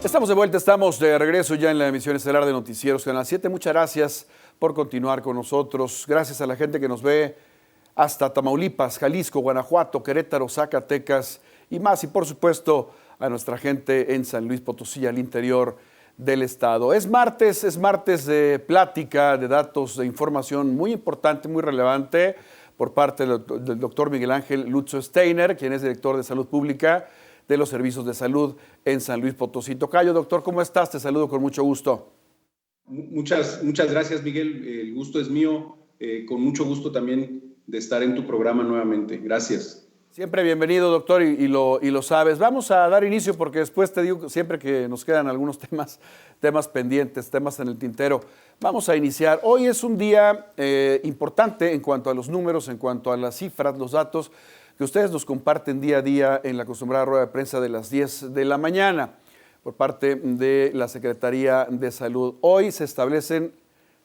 Estamos de vuelta, estamos de regreso ya en la emisión estelar de Noticieros Canal 7. Muchas gracias por continuar con nosotros. Gracias a la gente que nos ve hasta Tamaulipas, Jalisco, Guanajuato, Querétaro, Zacatecas y más. Y por supuesto a nuestra gente en San Luis Potosí, al interior del estado. Es martes de plática, de datos, de información muy importante, muy relevante por parte del doctor Miguel Ángel Lutzo Steiner, quien es director de Salud Pública de los Servicios de Salud en San Luis Potosí. Tocayo, doctor, ¿cómo estás? Te saludo con mucho gusto. Muchas gracias, Miguel. El gusto es mío. Con mucho gusto también de estar en tu programa nuevamente. Gracias. Siempre bienvenido, doctor, y lo sabes. Vamos a dar inicio porque después te digo siempre que nos quedan algunos temas pendientes, temas en el tintero. Vamos a iniciar. Hoy es un día importante en cuanto a los números, en cuanto a las cifras, los datos que ustedes nos comparten día a día en la acostumbrada rueda de prensa de las 10 de la mañana por parte de la Secretaría de Salud. Hoy se establecen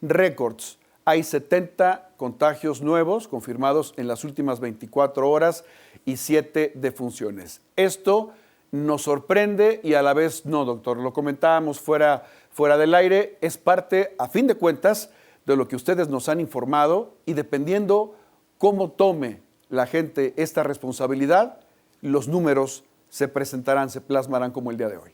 récords. Hay 70 contagios nuevos confirmados en las últimas 24 horas y 7 defunciones. Esto nos sorprende y a la vez no, doctor. Lo comentábamos fuera del aire. Es parte, a fin de cuentas, de lo que ustedes nos han informado y dependiendo cómo tome la gente esta responsabilidad, los números se presentarán, se plasmarán como el día de hoy.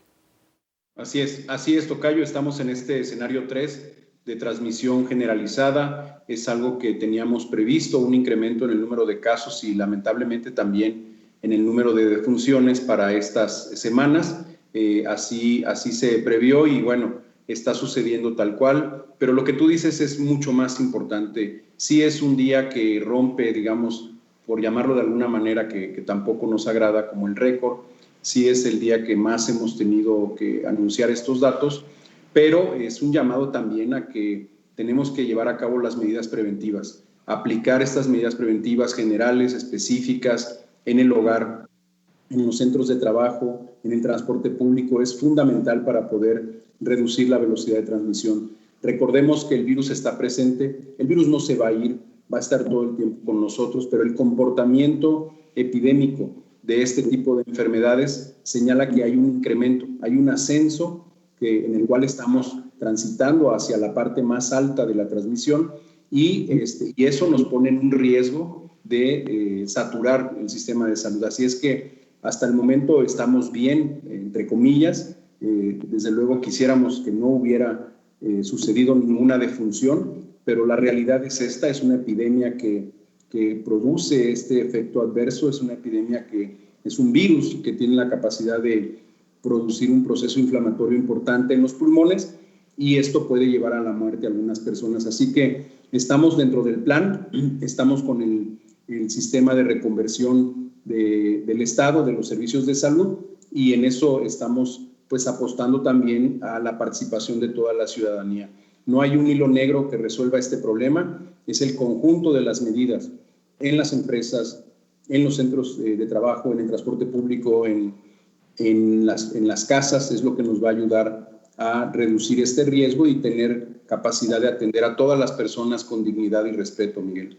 Así es, Tocayo. Estamos en este escenario 3 de transmisión generalizada. Es algo que teníamos previsto, un incremento en el número de casos y lamentablemente también en el número de defunciones para estas semanas. Así se previó y bueno, está sucediendo tal cual. Pero lo que tú dices es mucho más importante. Sí es un día que rompe, digamos, por llamarlo de alguna manera que tampoco nos agrada como el récord. Sí es el día que más hemos tenido que anunciar estos datos, pero es un llamado también a que tenemos que llevar a cabo las medidas preventivas, aplicar estas medidas preventivas generales, específicas, en el hogar, en los centros de trabajo, en el transporte público. Es fundamental para poder reducir la velocidad de transmisión. Recordemos que el virus está presente, el virus no se va a ir, va a estar todo el tiempo con nosotros, pero el comportamiento epidémico de este tipo de enfermedades señala que hay un incremento, hay un ascenso en el cual estamos transitando hacia la parte más alta de la transmisión y eso nos pone en un riesgo de saturar el sistema de salud. Así es que hasta el momento estamos bien, entre comillas. Desde luego quisiéramos que no hubiera sucedido ninguna defunción, pero la realidad es esta, es una epidemia que produce este efecto adverso, es una epidemia que es un virus que tiene la capacidad de producir un proceso inflamatorio importante en los pulmones y esto puede llevar a la muerte a algunas personas. Así que estamos dentro del plan, estamos con el sistema de reconversión del Estado, de los servicios de salud y en eso estamos pues apostando también a la participación de toda la ciudadanía. No hay un hilo negro que resuelva este problema, es el conjunto de las medidas en las empresas, en los centros de trabajo, en el transporte público, en las casas, es lo que nos va a ayudar a reducir este riesgo y tener capacidad de atender a todas las personas con dignidad y respeto, Miguel.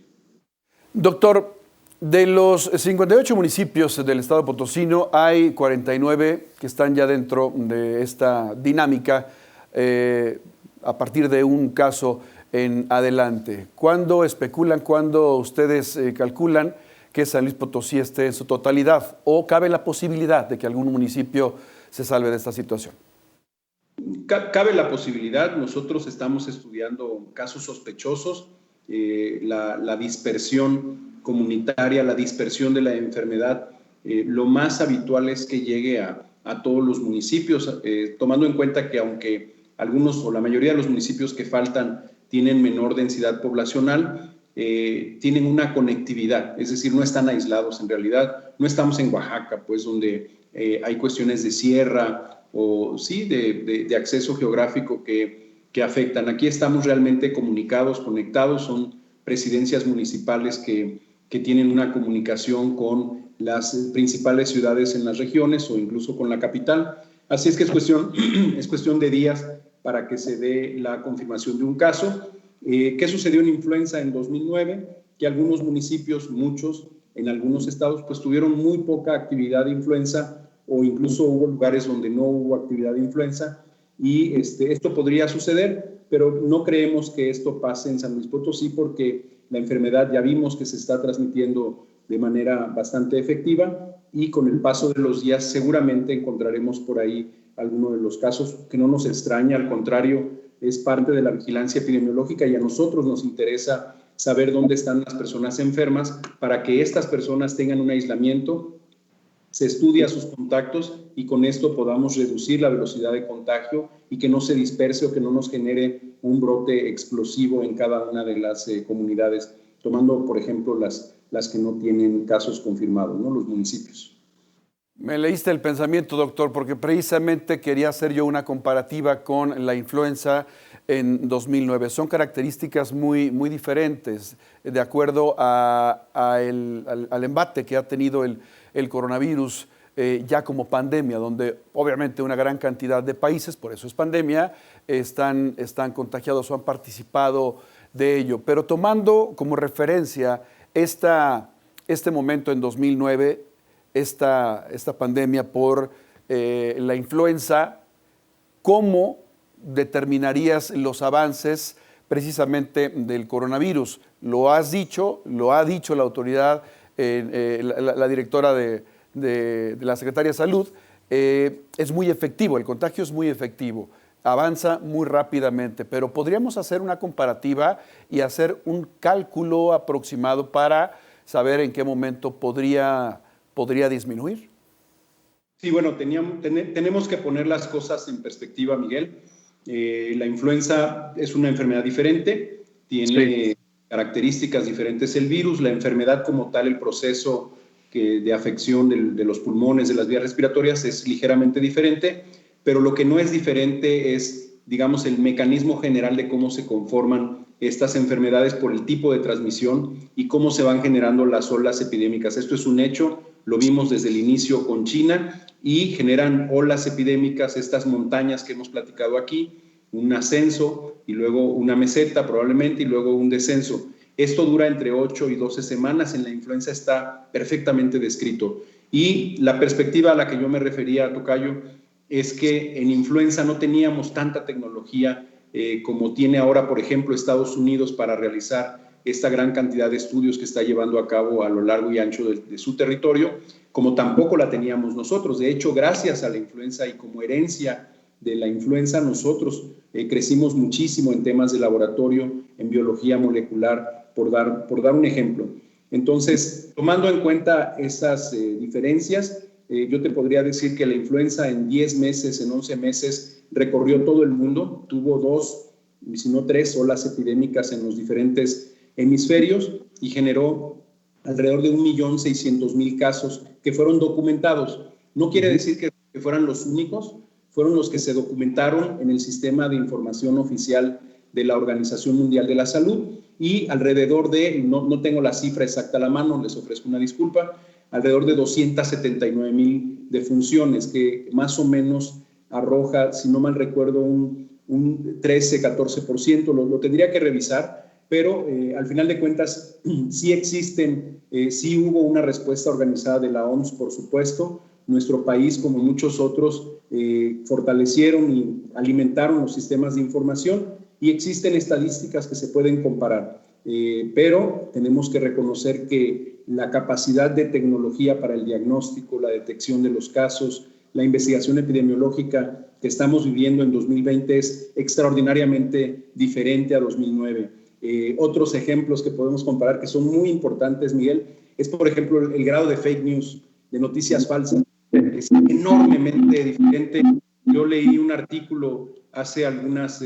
Doctor, de los 58 municipios del estado potosino, hay 49 que están ya dentro de esta dinámica a partir de un caso en adelante. ¿Cuándo especulan, cuándo ustedes calculan que San Luis Potosí esté en su totalidad? ¿O cabe la posibilidad de que algún municipio se salve de esta situación? Cabe la posibilidad. Nosotros estamos estudiando casos sospechosos, la dispersión comunitaria, la dispersión de la enfermedad. Lo más habitual es que llegue a todos los municipios, tomando en cuenta que aunque algunos o la mayoría de los municipios que faltan tienen menor densidad poblacional, tienen una conectividad, es decir, no están aislados en realidad. No estamos en Oaxaca, pues, donde hay cuestiones de sierra o sí de acceso geográfico que afectan. Aquí estamos realmente comunicados, conectados, son presidencias municipales que tienen una comunicación con las principales ciudades en las regiones o incluso con la capital. Así es que es cuestión de días para que se dé la confirmación de un caso. ¿Qué sucedió en influenza en 2009? Que algunos municipios, muchos, en algunos estados, pues tuvieron muy poca actividad de influenza o incluso hubo lugares donde no hubo actividad de influenza, y esto podría suceder, pero no creemos que esto pase en San Luis Potosí porque la enfermedad ya vimos que se está transmitiendo de manera bastante efectiva, y con el paso de los días seguramente encontraremos por ahí alguno de los casos, que no nos extraña, al contrario, es parte de la vigilancia epidemiológica, y a nosotros nos interesa saber dónde están las personas enfermas para que estas personas tengan un aislamiento, se estudia sus contactos y con esto podamos reducir la velocidad de contagio y que no se disperse o que no nos genere un brote explosivo en cada una de las comunidades, tomando, por ejemplo, las que no tienen casos confirmados, ¿no? Los municipios. Me leíste el pensamiento, doctor, porque precisamente quería hacer yo una comparativa con la influenza en 2009. Son características muy diferentes de acuerdo al embate que ha tenido el coronavirus ya como pandemia, donde obviamente una gran cantidad de países, por eso es pandemia, están contagiados o han participado de ello. Pero tomando como referencia este momento en 2009, esta pandemia por la influenza, ¿cómo determinarías los avances precisamente del coronavirus? Lo has dicho, lo ha dicho la autoridad, la directora de la Secretaría de Salud, es muy efectivo, el contagio es muy efectivo, avanza muy rápidamente, pero podríamos hacer una comparativa y hacer un cálculo aproximado para saber en qué momento podría disminuir. Sí, bueno, tenemos que poner las cosas en perspectiva, Miguel. La influenza es una enfermedad diferente, tiene características diferentes el virus, la enfermedad como tal, el proceso de afección de los pulmones, de las vías respiratorias es ligeramente diferente, pero lo que no es diferente es, digamos, el mecanismo general de cómo se conforman estas enfermedades por el tipo de transmisión y cómo se van generando las olas epidémicas. Esto es un hecho, lo vimos desde el inicio con China, y generan olas epidémicas, estas montañas que hemos platicado aquí, un ascenso y luego una meseta probablemente y luego un descenso. Esto dura entre 8 y 12 semanas, en la influenza está perfectamente descrito. Y la perspectiva a la que yo me refería, tocayo, es que en influenza no teníamos tanta tecnología como tiene ahora, por ejemplo, Estados Unidos para realizar esta gran cantidad de estudios que está llevando a cabo a lo largo y ancho de su territorio, como tampoco la teníamos nosotros. De hecho, gracias a la influenza y como herencia de la influenza, nosotros crecimos muchísimo en temas de laboratorio, en biología molecular, por dar un ejemplo. Entonces, tomando en cuenta esas diferencias, yo te podría decir que la influenza en 10 meses, en 11 meses, recorrió todo el mundo, tuvo 2, si no 3 olas epidémicas en los diferentes hemisferios y generó alrededor de 1.600.000 casos que fueron documentados. No quiere decir que fueran los únicos, fueron los que se documentaron en el sistema de información oficial de la Organización Mundial de la Salud, y alrededor de, no tengo la cifra exacta a la mano, les ofrezco una disculpa, alrededor de 279.000 defunciones, que más o menos arroja, si no mal recuerdo, un 13-14%, lo tendría que revisar, pero al final de cuentas sí existen, sí hubo una respuesta organizada de la OMS, por supuesto. Nuestro país, como muchos otros, fortalecieron y alimentaron los sistemas de información, y existen estadísticas que se pueden comparar, pero tenemos que reconocer que la capacidad de tecnología para el diagnóstico, la detección de los casos, la investigación epidemiológica que estamos viviendo en 2020 es extraordinariamente diferente a 2009. Otros ejemplos que podemos comparar que son muy importantes, Miguel, es por ejemplo el grado de fake news, de noticias falsas, es enormemente diferente. Yo leí un artículo hace algunas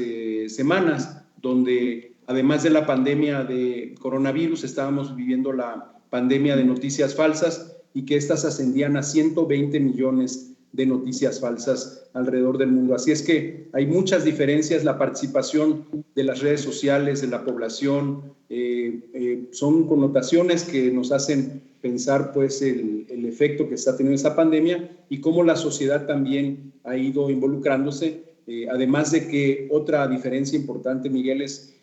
semanas donde además de la pandemia de coronavirus estábamos viviendo la pandemia de noticias falsas, y que estas ascendían a 120 millones de noticias falsas alrededor del mundo. Así es que hay muchas diferencias. La participación de las redes sociales, de la población, son connotaciones que nos hacen pensar pues el efecto que está teniendo esta pandemia y cómo la sociedad también ha ido involucrándose. Además de que otra diferencia importante, Miguel, es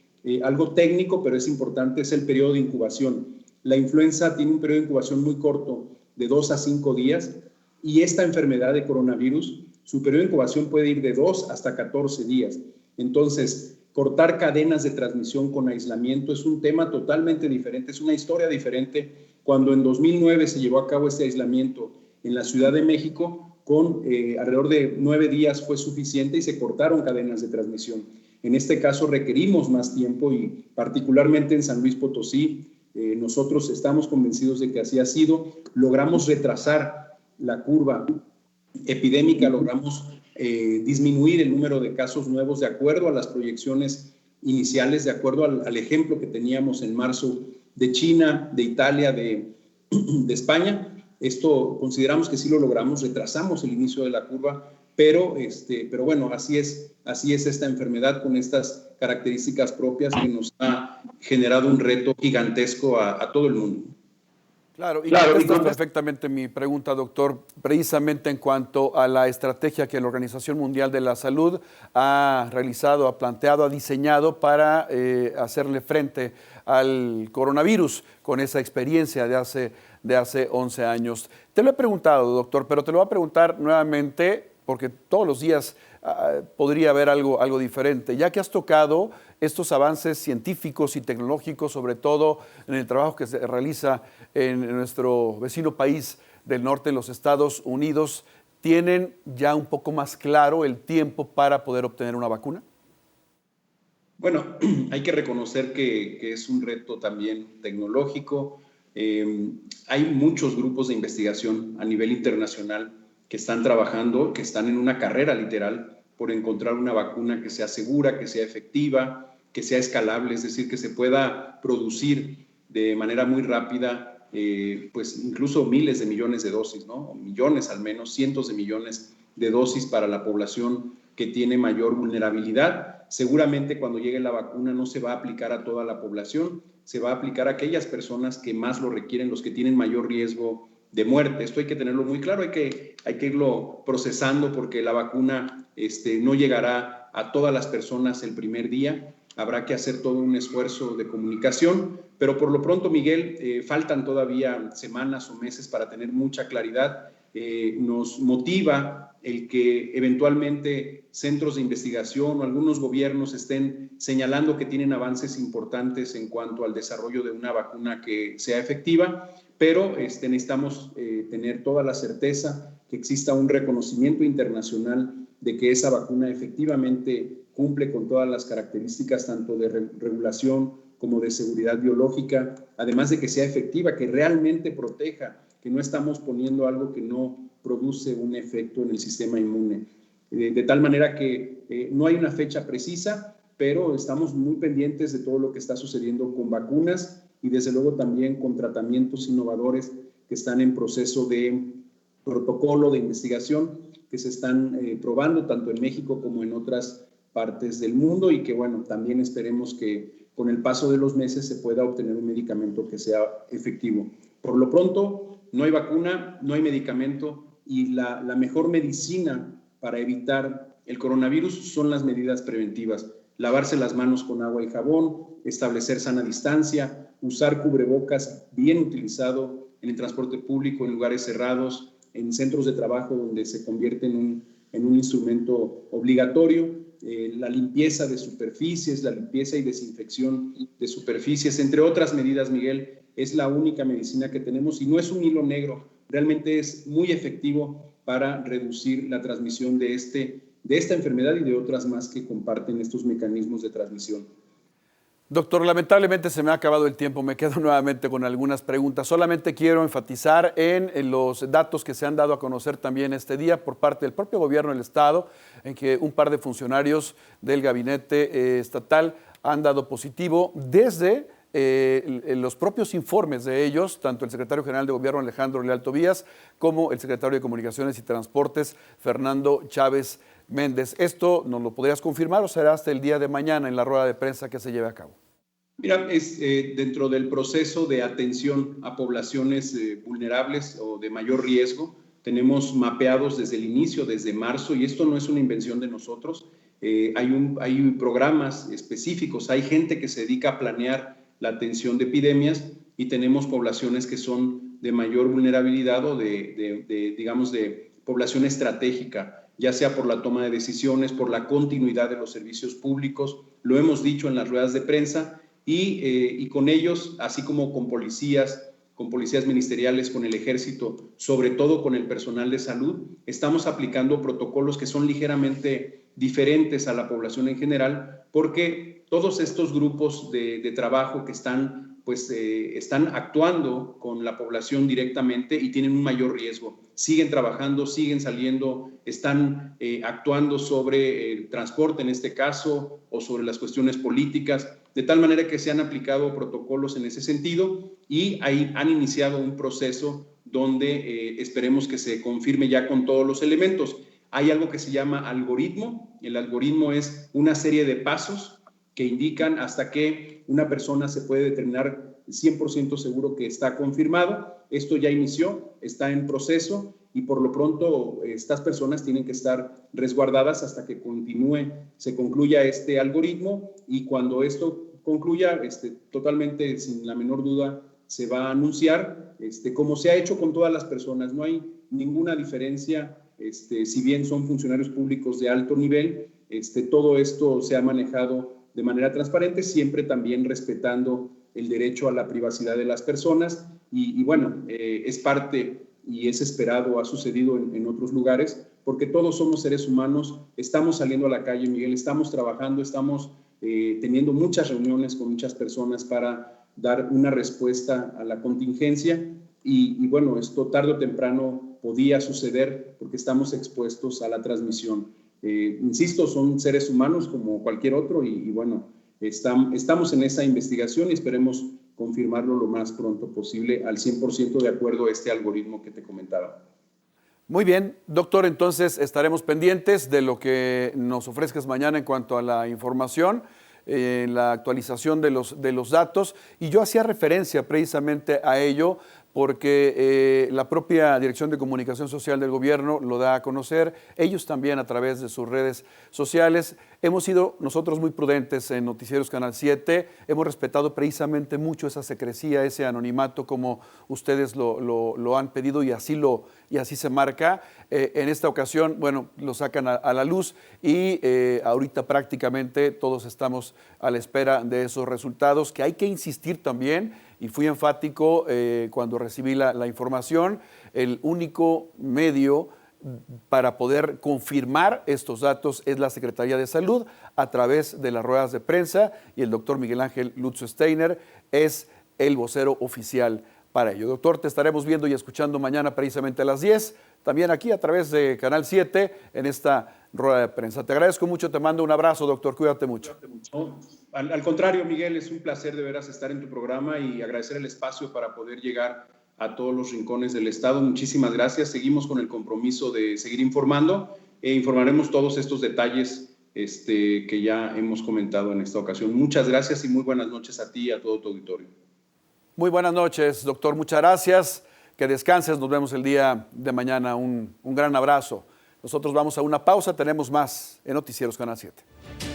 algo técnico, pero es importante, es el periodo de incubación. La influenza tiene un periodo de incubación muy corto, de 2 a 5 días, y esta enfermedad de coronavirus, su periodo de incubación puede ir de 2 hasta 14 días. Entonces, cortar cadenas de transmisión con aislamiento es un tema totalmente diferente, es una historia diferente. Cuando en 2009 se llevó a cabo este aislamiento en la Ciudad de México, con alrededor de 9 días fue suficiente y se cortaron cadenas de transmisión. En este caso requerimos más tiempo y particularmente en San Luis Potosí, nosotros estamos convencidos de que así ha sido. Logramos retrasar la curva epidémica, logramos disminuir el número de casos nuevos de acuerdo a las proyecciones iniciales, de acuerdo al ejemplo que teníamos en marzo de China, de Italia, de España. Esto consideramos que sí lo logramos, retrasamos el inicio de la curva, pero bueno, así es esta enfermedad con estas características propias que nos ha generado un reto gigantesco a todo el mundo. Claro, y contestas perfectamente mi pregunta, doctor, precisamente en cuanto a la estrategia que la Organización Mundial de la Salud ha realizado, ha planteado, ha diseñado para hacerle frente al coronavirus con esa experiencia de hace 11 años. Te lo he preguntado, doctor, pero te lo voy a preguntar nuevamente porque todos los días podría haber algo diferente, ya que has tocado estos avances científicos y tecnológicos, sobre todo en el trabajo que se realiza en nuestro vecino país del norte, los Estados Unidos. ¿Tienen ya un poco más claro el tiempo para poder obtener una vacuna? Bueno, hay que reconocer que es un reto también tecnológico. Hay muchos grupos de investigación a nivel internacional que están trabajando, que están en una carrera literal por encontrar una vacuna que sea segura, que sea efectiva, que sea escalable, es decir, que se pueda producir de manera muy rápida, pues incluso miles de millones de dosis, ¿no? O millones al menos, cientos de millones de dosis para la población que tiene mayor vulnerabilidad. Seguramente cuando llegue la vacuna no se va a aplicar a toda la población, se va a aplicar a aquellas personas que más lo requieren, los que tienen mayor riesgo de muerte. Esto hay que tenerlo muy claro, hay que irlo procesando porque la vacuna no llegará a todas las personas el primer día. Habrá que hacer todo un esfuerzo de comunicación, pero por lo pronto, Miguel, faltan todavía semanas o meses para tener mucha claridad. Nos motiva el que eventualmente centros de investigación o algunos gobiernos estén señalando que tienen avances importantes en cuanto al desarrollo de una vacuna que sea efectiva, pero necesitamos tener toda la certeza que exista un reconocimiento internacional de que esa vacuna efectivamente cumple con todas las características tanto de regulación como de seguridad biológica, además de que sea efectiva, que realmente proteja, que no estamos poniendo algo que no produce un efecto en el sistema inmune. De tal manera que no hay una fecha precisa, pero estamos muy pendientes de todo lo que está sucediendo con vacunas y desde luego también con tratamientos innovadores que están en proceso de protocolo de investigación que se están probando tanto en México como en otras partes del mundo y que, bueno, también esperemos que con el paso de los meses se pueda obtener un medicamento que sea efectivo. Por lo pronto, no hay vacuna, no hay medicamento y la mejor medicina para evitar el coronavirus son las medidas preventivas. Lavarse las manos con agua y jabón, establecer sana distancia, usar cubrebocas bien utilizado en el transporte público, en lugares cerrados, en centros de trabajo donde se convierte en un instrumento obligatorio, la limpieza de superficies, la limpieza y desinfección de superficies, entre otras medidas, Miguel, es la única medicina que tenemos y no es un hilo negro, realmente es muy efectivo para reducir la transmisión de esta enfermedad y de otras más que comparten estos mecanismos de transmisión. Doctor, lamentablemente se me ha acabado el tiempo, me quedo nuevamente con algunas preguntas. Solamente quiero enfatizar en los datos que se han dado a conocer también este día por parte del propio gobierno del Estado, en que un par de funcionarios del gabinete estatal han dado positivo desde los propios informes de ellos, tanto el secretario general de Gobierno Alejandro Leal Tobías como el secretario de Comunicaciones y Transportes Fernando Chávez Méndez. ¿Esto nos lo podrías confirmar o será hasta el día de mañana en la rueda de prensa que se lleve a cabo? Mira, es dentro del proceso de atención a poblaciones vulnerables o de mayor riesgo. Tenemos mapeados desde el inicio, desde marzo, y esto no es una invención de nosotros. Hay programas específicos, hay gente que se dedica a planear la atención de epidemias y tenemos poblaciones que son de mayor vulnerabilidad o digamos, de población estratégica, ya sea por la toma de decisiones, por la continuidad de los servicios públicos. Lo hemos dicho en las ruedas de prensa y con ellos, así como con policías ministeriales, con el ejército, sobre todo con el personal de salud, estamos aplicando protocolos que son ligeramente diferentes a la población en general, porque todos estos grupos de trabajo que están actuando con la población directamente y tienen un mayor riesgo. Siguen trabajando, siguen saliendo, están actuando sobre el transporte en este caso o sobre las cuestiones políticas, de tal manera que se han aplicado protocolos en ese sentido y ahí han iniciado un proceso donde esperemos que se confirme ya con todos los elementos. Hay algo que se llama algoritmo. El algoritmo es una serie de pasos que indican hasta que una persona se puede determinar 100% seguro que está confirmado. Esto ya inició, está en proceso y por lo pronto estas personas tienen que estar resguardadas hasta que se concluya este algoritmo y cuando esto concluya, totalmente sin la menor duda, se va a anunciar, como se ha hecho con todas las personas. No hay ninguna diferencia, si bien son funcionarios públicos de alto nivel, todo esto se ha manejado de manera transparente, siempre también respetando el derecho a la privacidad de las personas y bueno, es parte y es esperado, ha sucedido en otros lugares, porque todos somos seres humanos, estamos saliendo a la calle, Miguel, estamos trabajando, estamos teniendo muchas reuniones con muchas personas para dar una respuesta a la contingencia y bueno, esto tarde o temprano podía suceder porque estamos expuestos a la transmisión. Insisto, son seres humanos como cualquier otro y bueno, estamos en esa investigación y esperemos confirmarlo lo más pronto posible al 100% de acuerdo a este algoritmo que te comentaba. Muy bien, doctor, entonces estaremos pendientes de lo que nos ofrezcas mañana en cuanto a la información, la actualización de los datos, y yo hacía referencia precisamente a ello porque la propia Dirección de Comunicación Social del Gobierno lo da a conocer, ellos también a través de sus redes sociales. Hemos sido nosotros muy prudentes en Noticieros Canal 7, hemos respetado precisamente mucho esa secrecía, ese anonimato como ustedes lo han pedido y así se marca. En esta ocasión, bueno, lo sacan a la luz y ahorita prácticamente todos estamos a la espera de esos resultados, que hay que insistir también, y fui enfático cuando recibí la información, el único medio para poder confirmar estos datos es la Secretaría de Salud a través de las ruedas de prensa y el doctor Miguel Ángel Lutzo Steiner es el vocero oficial para ello. Doctor, te estaremos viendo y escuchando mañana precisamente a las 10, también aquí a través de Canal 7 en esta rueda de prensa. Te agradezco mucho, te mando un abrazo, doctor, cuídate mucho. No, al contrario, Miguel, es un placer de veras estar en tu programa y agradecer el espacio para poder llegar a todos los rincones del estado. Muchísimas gracias. Seguimos con el compromiso de seguir informando e informaremos todos estos detalles que ya hemos comentado en esta ocasión. Muchas gracias y muy buenas noches a ti y a todo tu auditorio. Muy buenas noches, doctor. Muchas gracias. Que descanses. Nos vemos el día de mañana. Un gran abrazo. Nosotros vamos a una pausa. Tenemos más en Noticieros Canal 7.